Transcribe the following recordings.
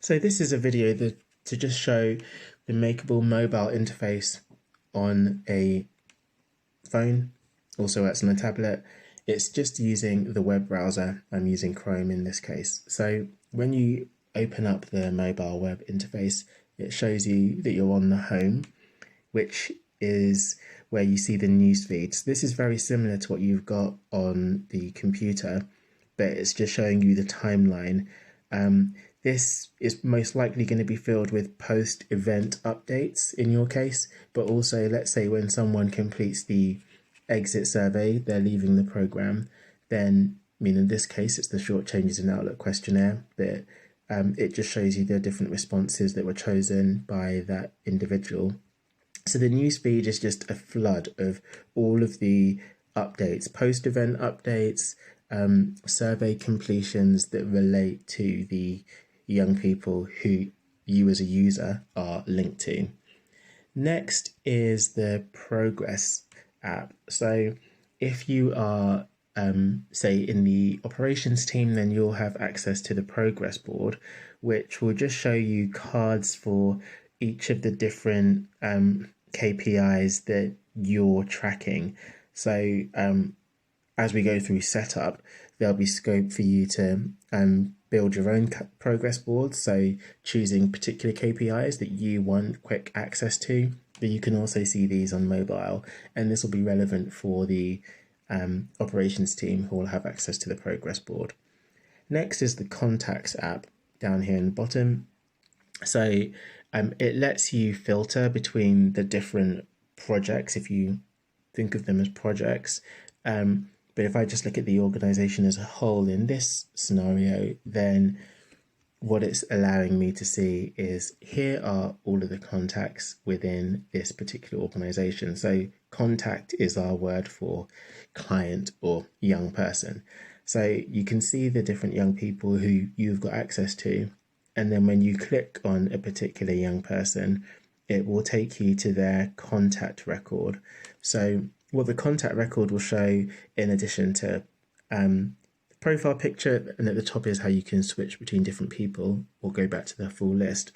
So this is a video to just show the Makerble mobile interface on a phone, also works on a tablet. It's just using the web browser. I'm using Chrome in this case. So when you open up the mobile web interface, it shows you that you're on the home, which is where you see the news feeds. This is very similar to what you've got on the computer, but it's just showing you the timeline. This is most likely going to be filled with post-event updates in your case, but also let's say when someone completes the exit survey, they're leaving the program, then, in this case, it's the short changes in Outlook questionnaire, but it just shows you the different responses that were chosen by that individual. So the newsfeed is just a flood of all of the updates, post-event updates, survey completions that relate to the young people who you as a user are linked to. Next is the progress app. So if you are, say, in the operations team, then you'll have access to the progress board, which will just show you cards for each of the different KPIs that you're tracking. So as we go through setup, there'll be scope for you to build your own progress board, so choosing particular KPIs that you want quick access to, but you can also see these on mobile, and this will be relevant for the operations team who will have access to the progress board. Next is the contacts app down here in the bottom. So it lets you filter between the different projects if you think of them as projects. But if I just look at the organization as a whole in this scenario, then what it's allowing me to see is here are all of the contacts within this particular organization. So contact is our word for client or young person. So you can see the different young people who you've got access to. And then when you click on a particular young person, it will take you to their contact record. So what the contact record will show, in addition to the profile picture, and at the top is how you can switch between different people or go back to the full list,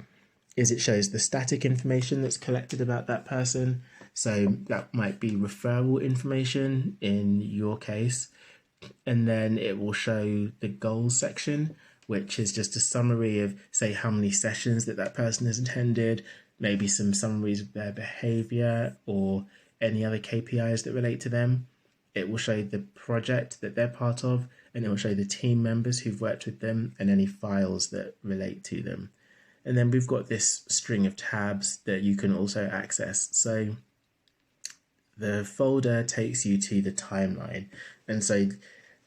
is it shows the static information that's collected about that person. So that might be referral information in your case. And then it will show the goals section, which is just a summary of, say, how many sessions that person has attended, maybe some summaries of their behavior or any other KPIs that relate to them. It will show the project that they're part of, and it will show the team members who've worked with them and any files that relate to them. And then we've got this string of tabs that you can also access. So the folder takes you to the timeline. And so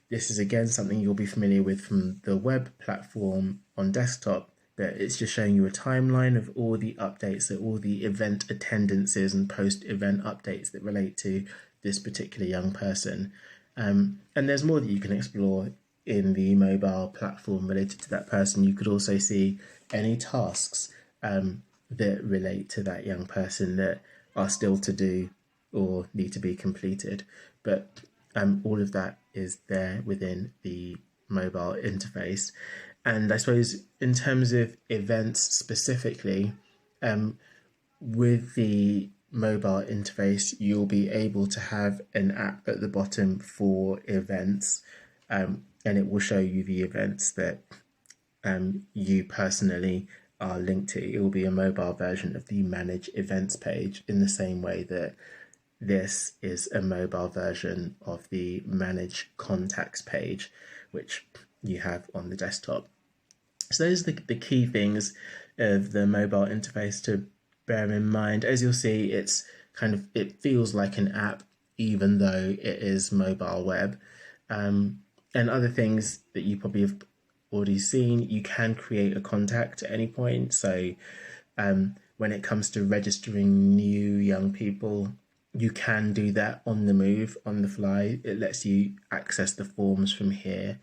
this is again something you'll be familiar with from the web platform on desktop, but it's just showing you a timeline of all the updates, all the event attendances and post-event updates that relate to this particular young person. And there's more that you can explore in the mobile platform related to that person. You could also see any tasks that relate to that young person that are still to do or need to be completed. But all of that is there within the mobile interface. And I suppose in terms of events specifically, with the mobile interface, you'll be able to have an app at the bottom for events, and it will show you the events that you personally are linked to. It will be a mobile version of the Manage Events page, in the same way that this is a mobile version of the Manage Contacts page, which you have on the desktop. So those are the key things of the mobile interface to bear in mind. As you'll see, it feels like an app, even though it is mobile web. And other things that you probably have already seen, you can create a contact at any point. So when it comes to registering new young people, you can do that on the move, on the fly. It lets you access the forms from here.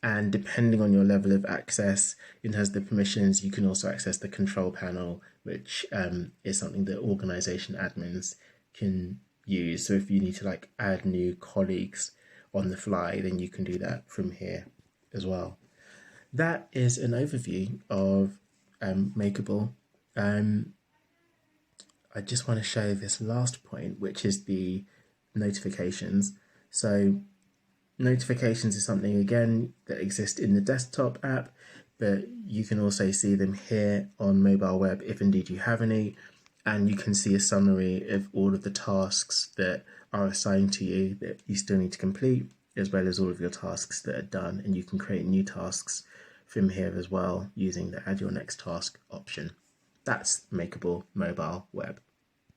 And depending on your level of access, in terms of the permissions, you can also access the control panel, which is something that organization admins can use. So if you need to add new colleagues on the fly, then you can do that from here as well. that is an overview of Makerble. I just want to show this last point, which is the notifications. So notifications is something, again, that exists in the desktop app, but you can also see them here on mobile web if indeed you have any, and you can see a summary of all of the tasks that are assigned to you that you still need to complete, as well as all of your tasks that are done, and you can create new tasks from here as well using the Add Your Next Task option. That's Makerble mobile web.